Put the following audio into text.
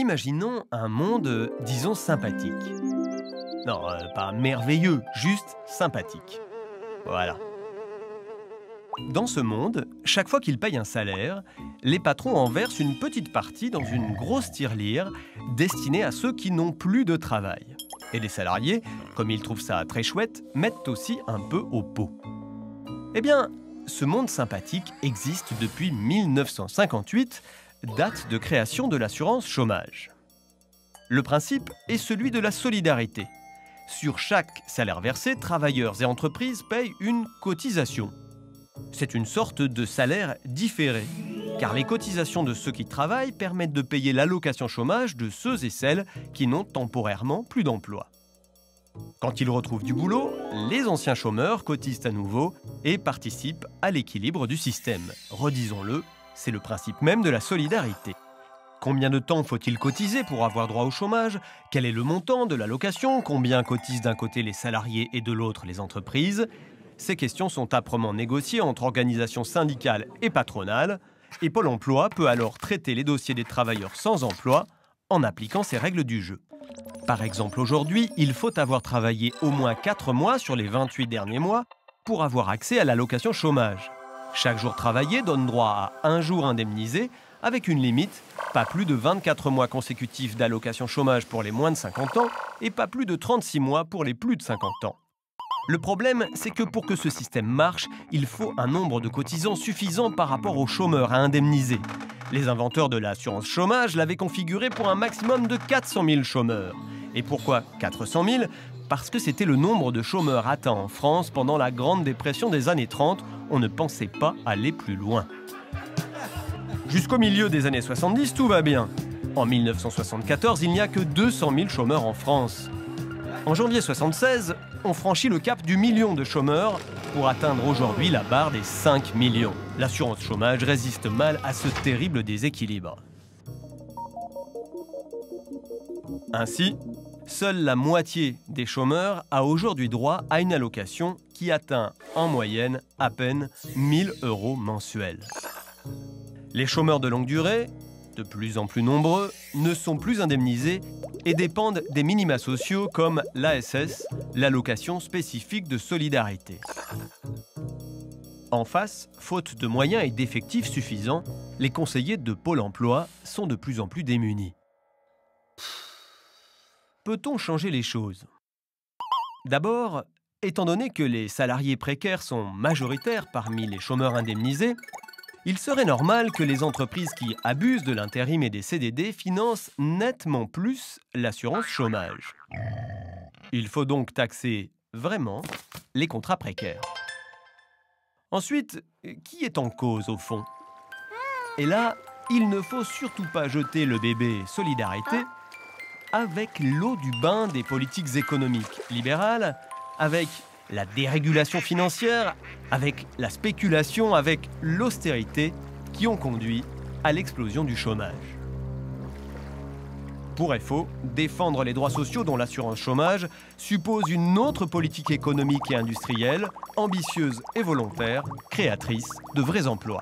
Imaginons un monde, disons, sympathique. Non, pas merveilleux, juste sympathique. Voilà. Dans ce monde, chaque fois qu'ils payent un salaire, les patrons en versent une petite partie dans une grosse tirelire destinée à ceux qui n'ont plus de travail. Et les salariés, comme ils trouvent ça très chouette, mettent aussi un peu au pot. Eh bien, ce monde sympathique existe depuis 1958, date de création de l'assurance chômage. Le principe est celui de la solidarité. Sur chaque salaire versé, travailleurs et entreprises payent une cotisation. C'est une sorte de salaire différé, car les cotisations de ceux qui travaillent permettent de payer l'allocation chômage de ceux et celles qui n'ont temporairement plus d'emploi. Quand ils retrouvent du boulot, les anciens chômeurs cotisent à nouveau et participent à l'équilibre du système. Redisons-le, c'est le principe même de la solidarité. Combien de temps faut-il cotiser pour avoir droit au chômage? Quel est le montant de l'allocation? Combien cotisent d'un côté les salariés et de l'autre les entreprises? Ces questions sont âprement négociées entre organisations syndicales et patronales, et Pôle emploi peut alors traiter les dossiers des travailleurs sans emploi en appliquant ces règles du jeu. Par exemple, aujourd'hui, il faut avoir travaillé au moins 4 mois sur les 28 derniers mois pour avoir accès à l'allocation chômage. Chaque jour travaillé donne droit à un jour indemnisé, avec une limite, pas plus de 24 mois consécutifs d'allocation chômage pour les moins de 50 ans et pas plus de 36 mois pour les plus de 50 ans. Le problème, c'est que pour que ce système marche, il faut un nombre de cotisants suffisant par rapport aux chômeurs à indemniser. Les inventeurs de l'assurance chômage l'avaient configuré pour un maximum de 400 000 chômeurs. Et pourquoi 400 000 ? Parce que c'était le nombre de chômeurs atteints en France pendant la Grande Dépression des années 30. On ne pensait pas aller plus loin. Jusqu'au milieu des années 70, tout va bien. En 1974, il n'y a que 200 000 chômeurs en France. En janvier 1976, on franchit le cap du million de chômeurs pour atteindre aujourd'hui la barre des 5 millions. L'assurance chômage résiste mal à ce terrible déséquilibre. Ainsi, seule la moitié des chômeurs a aujourd'hui droit à une allocation qui atteint en moyenne à peine 1 000 € mensuels. Les chômeurs de longue durée, de plus en plus nombreux, ne sont plus indemnisés et dépendent des minima sociaux comme l'ASS, l'allocation spécifique de solidarité. En face, faute de moyens et d'effectifs suffisants, les conseillers de Pôle emploi sont de plus en plus démunis. Peut-on changer les choses? D'abord, étant donné que les salariés précaires sont majoritaires parmi les chômeurs indemnisés, il serait normal que les entreprises qui abusent de l'intérim et des CDD financent nettement plus l'assurance chômage. Il faut donc taxer vraiment les contrats précaires. Ensuite, qui est en cause au fond? Et là, il ne faut surtout pas jeter le bébé solidarité avec l'eau du bain des politiques économiques libérales, avec la dérégulation financière, avec la spéculation, avec l'austérité qui ont conduit à l'explosion du chômage. Pour FO, défendre les droits sociaux dont l'assurance chômage suppose une autre politique économique et industrielle, ambitieuse et volontaire, créatrice de vrais emplois.